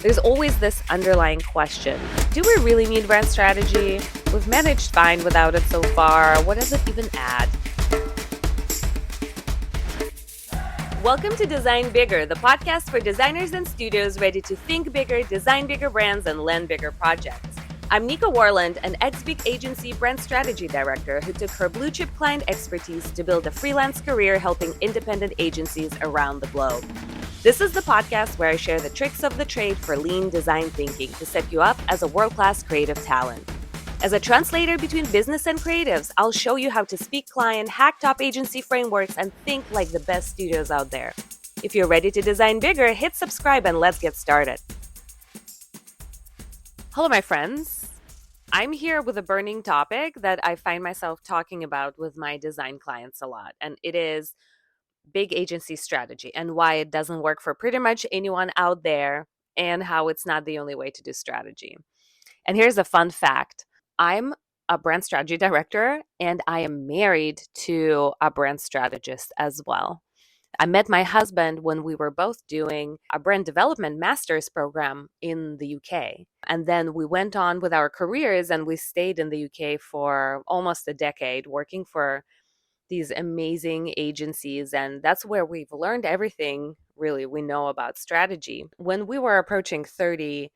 There's always this underlying question. Do we really need brand strategy? We've managed fine without it so far. What does it even add? Welcome to Design Bigger, the podcast for designers and studios ready to think bigger, design bigger brands, and land bigger projects. I'm Nika Warland, an ex-big agency brand strategy director who took her blue-chip client expertise to build a freelance career helping independent agencies around the globe. This is the podcast where I share the tricks of the trade for lean design thinking to set you up as a world-class creative talent. As a translator between business and creatives, I'll show you how to speak client, hack top agency frameworks, and think like the best studios out there. If you're ready to design bigger, hit subscribe and let's get started. Hello, my friends. I'm here with a burning topic that I find myself talking about with my design clients a lot, and it is big agency strategy and why it doesn't work for pretty much anyone out there and how it's not the only way to do strategy. And here's a fun fact. I'm a brand strategy director and I am married to a brand strategist as well. I met my husband when we were both doing a brand development master's program in the UK. And then we went on with our careers and we stayed in the UK for almost a decade working for these amazing agencies. And that's where we've learned everything really we know about strategy. When we were approaching 30,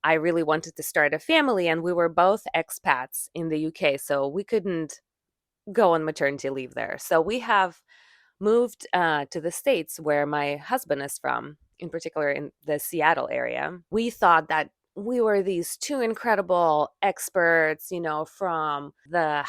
I really wanted to start a family, and we were both expats in the UK, so we couldn't go on maternity leave there. So we have moved to the States where my husband is from, in particular in the Seattle area. We thought that we were these two incredible experts, from the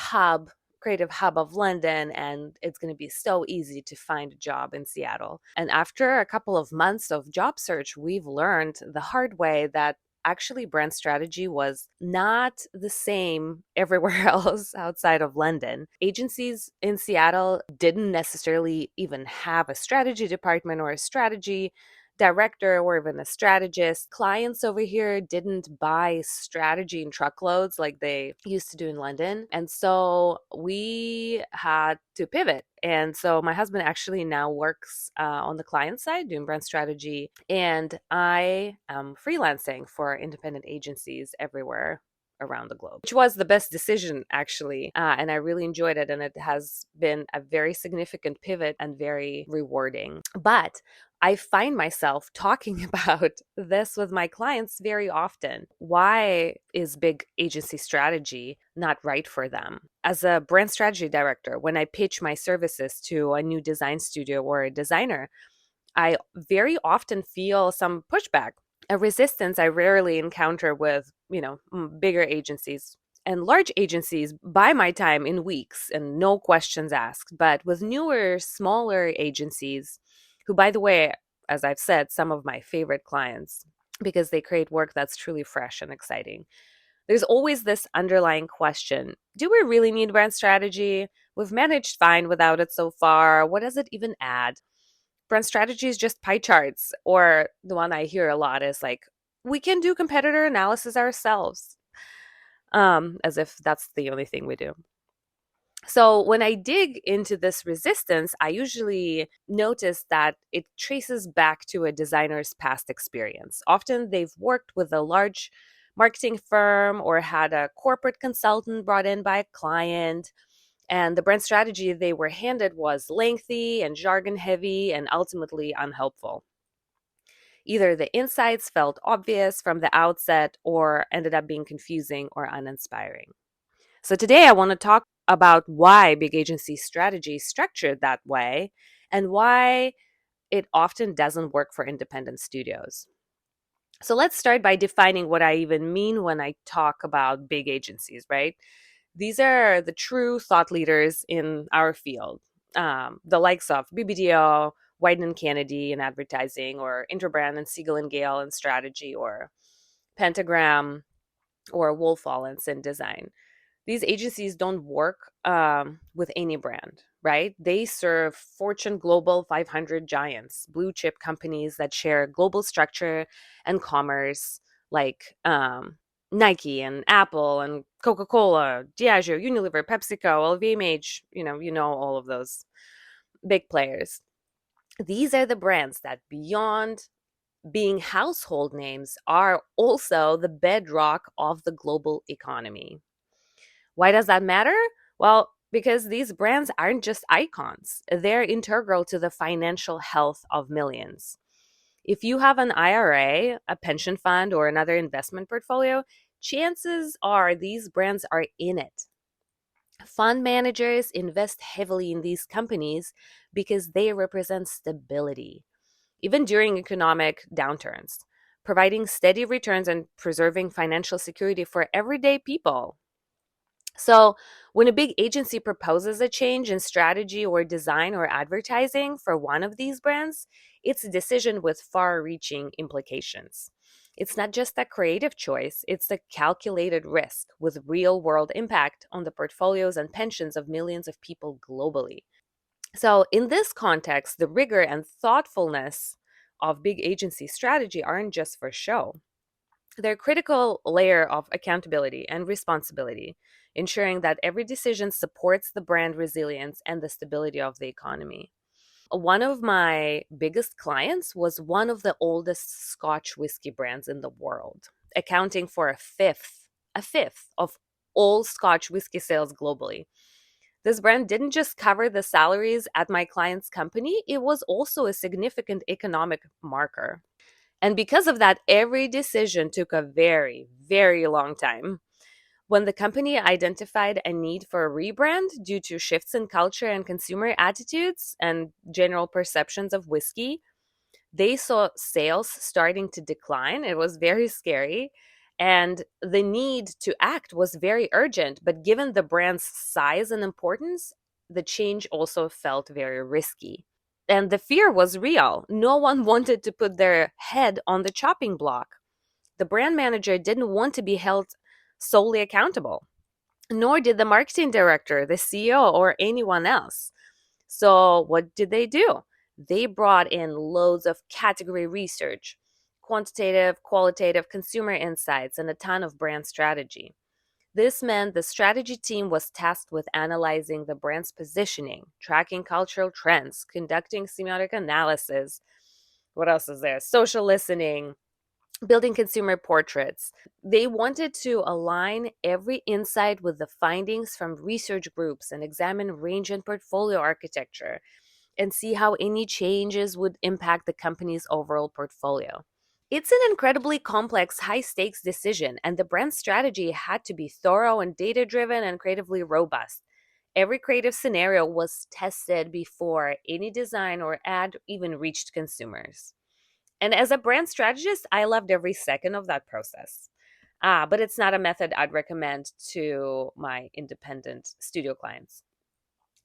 creative hub of London, and it's going to be so easy to find a job in Seattle. And after a couple of months of job search, we've learned the hard way that actually brand strategy was not the same everywhere else outside of London. Agencies in Seattle didn't necessarily even have a strategy department or a strategy director or even a strategist. Clients over here didn't buy strategy in truckloads like they used to do in London. And so we had to pivot. And so my husband actually now works on the client side doing brand strategy. And I am freelancing for independent agencies everywhere around the globe, which was the best decision actually. And I really enjoyed it. And it has been a very significant pivot and very rewarding. But I find myself talking about this with my clients very often. Why is big agency strategy not right for them? As a brand strategy director, when I pitch my services to a new design studio or a designer, I very often feel some pushback, a resistance I rarely encounter with, bigger agencies. And large agencies buy my time in weeks and no questions asked. But with newer, smaller agencies, who, by the way, as I've said, some of my favorite clients, because they create work that's truly fresh and exciting, there's always this underlying question. Do we really need brand strategy? We've managed fine without it so far. What does it even add? Brand strategy is just pie charts. Or the one I hear a lot is like, we can do competitor analysis ourselves, as if that's the only thing we do. So when I dig into this resistance, I usually notice that it traces back to a designer's past experience. Often they've worked with a large marketing firm or had a corporate consultant brought in by a client. And the brand strategy they were handed was lengthy and jargon heavy and ultimately unhelpful. Either the insights felt obvious from the outset or ended up being confusing or uninspiring. So today I want to talk about why big agency strategy is structured that way and why it often doesn't work for independent studios. So let's start by defining what I even mean when I talk about big agencies, right? These are the true thought leaders in our field, the likes of BBDO, Wieden+Kennedy in advertising, or Interbrand and Siegel and Gale in strategy, or Pentagram or Wolf Wallens in design. These agencies don't work with any brand, right? They serve Fortune Global 500 giants, blue chip companies that share global structure and commerce, like Nike and Apple and Coca-Cola, Diageo, Unilever, PepsiCo, LVMH, you know all of those big players. These are the brands that beyond being household names are also the bedrock of the global economy. Why does that matter? Well, because these brands aren't just icons, they're integral to the financial health of millions. If you have an IRA, a pension fund, or another investment portfolio, chances are these brands are in it. Fund managers invest heavily in these companies because they represent stability, even during economic downturns, providing steady returns and preserving financial security for everyday people. So, when a big agency proposes a change in strategy or design or advertising for one of these brands, it's a decision with far reaching implications. It's not just a creative choice, it's a calculated risk with real world impact on the portfolios and pensions of millions of people globally. So, in this context, the rigor and thoughtfulness of big agency strategy aren't just for show. They're a critical layer of accountability and responsibility, ensuring that every decision supports the brand resilience and the stability of the economy. One of my biggest clients was one of the oldest Scotch whiskey brands in the world, accounting for a fifth of all Scotch whiskey sales globally. This brand didn't just cover the salaries at my client's company, it was also a significant economic marker. And because of that, every decision took a very, very long time. When the company identified a need for a rebrand due to shifts in culture and consumer attitudes and general perceptions of whiskey, they saw sales starting to decline. It was very scary. And the need to act was very urgent. But given the brand's size and importance, the change also felt very risky. And the fear was real. No one wanted to put their head on the chopping block. The brand manager didn't want to be held solely accountable, nor did the marketing director, the CEO, or anyone else. So, what did they do? They brought in loads of category research, quantitative, qualitative consumer insights, and a ton of brand strategy. This meant the strategy team was tasked with analyzing the brand's positioning, tracking cultural trends, conducting semiotic analysis. What else is there? Social listening, building consumer portraits. They wanted to align every insight with the findings from research groups and examine range and portfolio architecture and see how any changes would impact the company's overall portfolio. It's an incredibly complex, high stakes decision, and the brand strategy had to be thorough and data driven and creatively robust. Every creative scenario was tested before any design or ad even reached consumers. And as a brand strategist, I loved every second of that process. But it's not a method I'd recommend to my independent studio clients.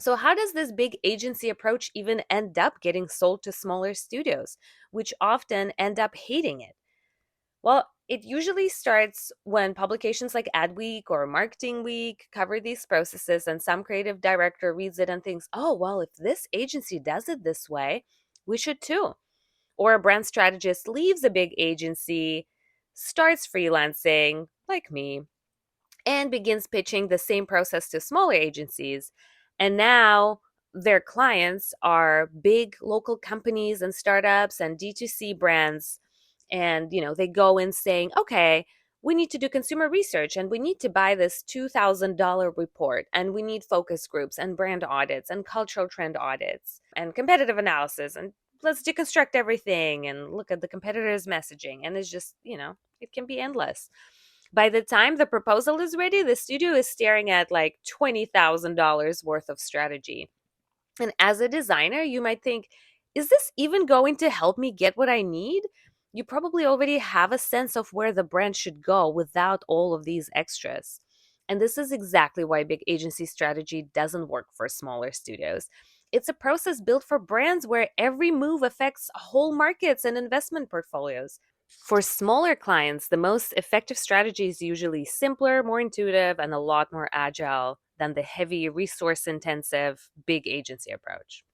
So, how does this big agency approach even end up getting sold to smaller studios, which often end up hating it? Well, it usually starts when publications like Adweek or Marketing Week cover these processes, and some creative director reads it and thinks, oh, well, if this agency does it this way, we should too. Or a brand strategist leaves a big agency, starts freelancing, like me, and begins pitching the same process to smaller agencies. And now their clients are big local companies and startups and D2C brands. And, they go in saying, okay, we need to do consumer research and we need to buy this $2,000 report and we need focus groups and brand audits and cultural trend audits and competitive analysis and let's deconstruct everything and look at the competitors' messaging. And it's just, it can be endless. By the time the proposal is ready, the studio is staring at like $20,000 worth of strategy. And as a designer, you might think, is this even going to help me get what I need? You probably already have a sense of where the brand should go without all of these extras. And this is exactly why big agency strategy doesn't work for smaller studios. It's a process built for brands where every move affects whole markets and investment portfolios. For smaller clients, the most effective strategy is usually simpler, more intuitive, and a lot more agile than the heavy, resource intensive, big agency approach.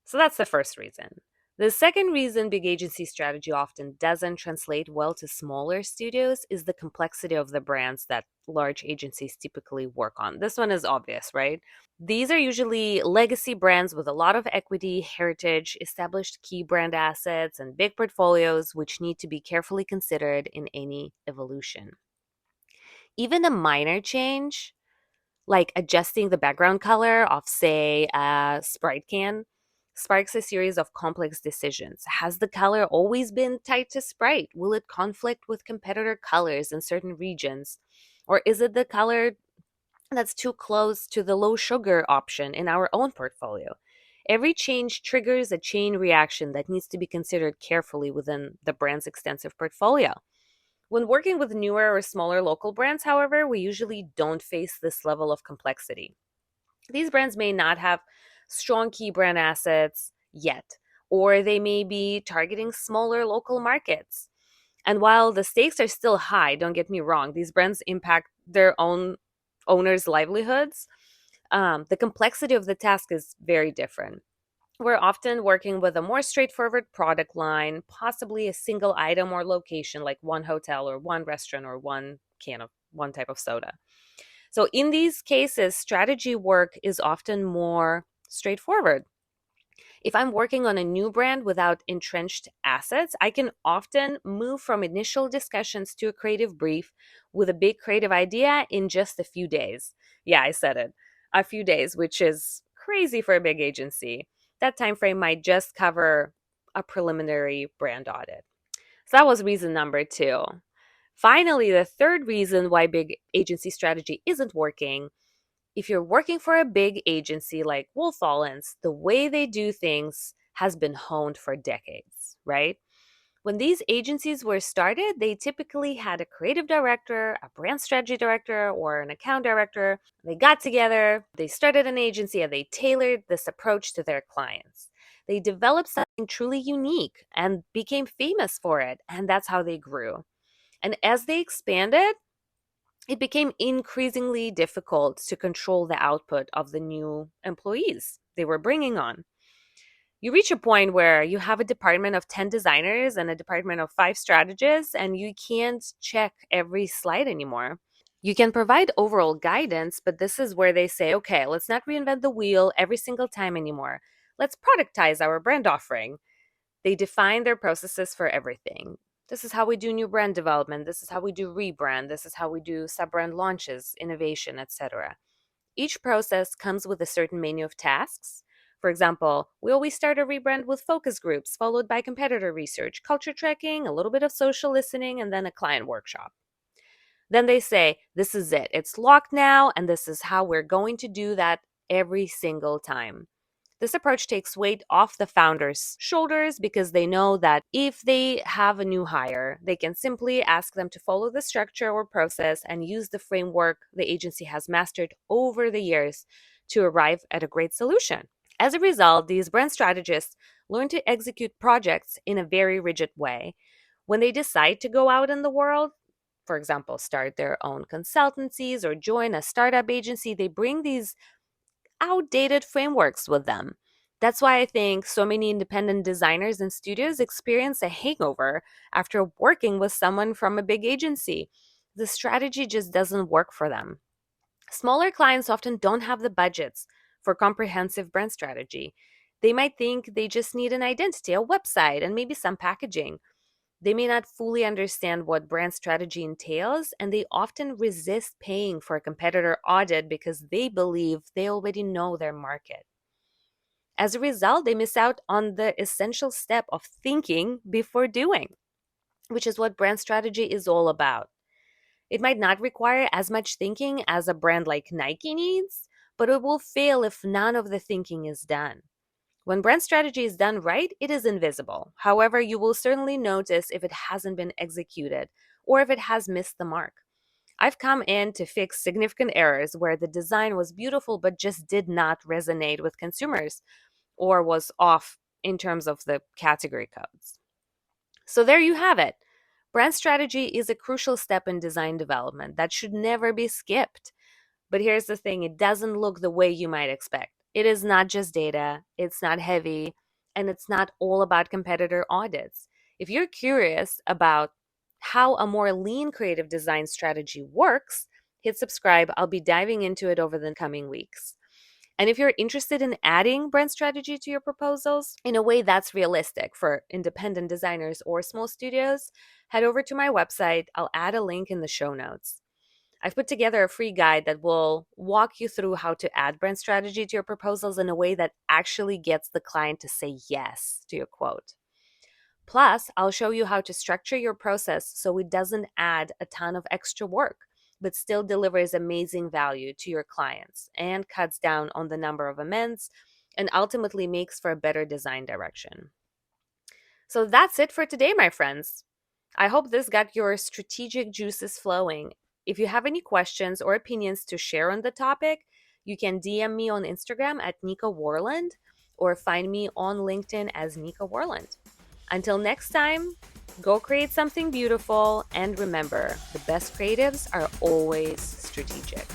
So that's the first reason. The second reason big agency strategy often doesn't translate well to smaller studios is the complexity of the brands that large agencies typically work on. This one is obvious, right? These are usually legacy brands with a lot of equity, heritage, established key brand assets, and big portfolios, which need to be carefully considered in any evolution. Even a minor change, like adjusting the background color of, say, a Sprite can, sparks a series of complex decisions. Has the color always been tied to Sprite? Will it conflict with competitor colors in certain regions? Or is it the color that's too close to the low sugar option in our own portfolio? Every change triggers a chain reaction that needs to be considered carefully within the brand's extensive portfolio. When working with newer or smaller local brands, however, we usually don't face this level of complexity. These brands may not have strong key brand assets yet, or they may be targeting smaller local markets. And while the stakes are still high, don't get me wrong, these brands impact their own owners' livelihoods. The complexity of the task is very different. We're often working with a more straightforward product line, possibly a single item or location, like one hotel or one restaurant or one can of one type of soda. So, in these cases, strategy work is often more straightforward. If I'm working on a new brand without entrenched assets, I can often move from initial discussions to a creative brief with a big creative idea in just a few days. Yeah, I said it. A few days, which is crazy for a big agency. That time frame might just cover a preliminary brand audit. So that was reason number two. Finally, the third reason why big agency strategy isn't working: if you're working for a big agency like Wolf Allens, the way they do things has been honed for decades, right? When these agencies were started, they typically had a creative director, a brand strategy director, or an account director. They got together, they started an agency, and they tailored this approach to their clients. They developed something truly unique and became famous for it, and that's how they grew. And as they expanded, it became increasingly difficult to control the output of the new employees they were bringing on. You reach a point where you have a department of 10 designers and a department of 5 strategists, and you can't check every slide anymore. You can provide overall guidance, but this is where they say, okay, let's not reinvent the wheel every single time anymore. Let's productize our brand offering. They define their processes for everything. This is how we do new brand development. This is how we do rebrand. This is how we do sub-brand launches, innovation, etc. Each process comes with a certain menu of tasks. For example, we always start a rebrand with focus groups, followed by competitor research, culture tracking, a little bit of social listening, and then a client workshop. Then they say, this is it. It's locked now, and this is how we're going to do that every single time. This approach takes weight off the founders' shoulders because they know that if they have a new hire, they can simply ask them to follow the structure or process and use the framework the agency has mastered over the years to arrive at a great solution. As a result, these brand strategists learn to execute projects in a very rigid way. When they decide to go out in the world, for example, start their own consultancies or join a startup agency, they bring these outdated frameworks with them. That's why I think so many independent designers and studios experience a hangover after working with someone from a big agency. The strategy just doesn't work for them. Smaller clients often don't have the budgets for comprehensive brand strategy. They might think they just need an identity, a website, and maybe some packaging. They may not fully understand what brand strategy entails, and they often resist paying for a competitor audit because they believe they already know their market. As a result, they miss out on the essential step of thinking before doing, which is what brand strategy is all about. It might not require as much thinking as a brand like Nike needs, but it will fail if none of the thinking is done. When brand strategy is done right, it is invisible. However, you will certainly notice if it hasn't been executed or if it has missed the mark. I've come in to fix significant errors where the design was beautiful but just did not resonate with consumers or was off in terms of the category codes. So there you have it. Brand strategy is a crucial step in design development that should never be skipped. But here's the thing, it doesn't look the way you might expect. It is not just data, it's not heavy, and it's not all about competitor audits. If you're curious about how a more lean creative design strategy works, hit subscribe. I'll be diving into it over the coming weeks. And if you're interested in adding brand strategy to your proposals in a way that's realistic for independent designers or small studios, head over to my website. I'll add a link in the show notes. I've put together a free guide that will walk you through how to add brand strategy to your proposals in a way that actually gets the client to say yes to your quote. Plus, I'll show you how to structure your process so it doesn't add a ton of extra work, but still delivers amazing value to your clients and cuts down on the number of amends and ultimately makes for a better design direction. So that's it for today, my friends. I hope this got your strategic juices flowing. If you have any questions or opinions to share on the topic, you can DM me on Instagram at Nika Warland or find me on LinkedIn as Nika Warland. Until next time, go create something beautiful, and remember, the best creatives are always strategic.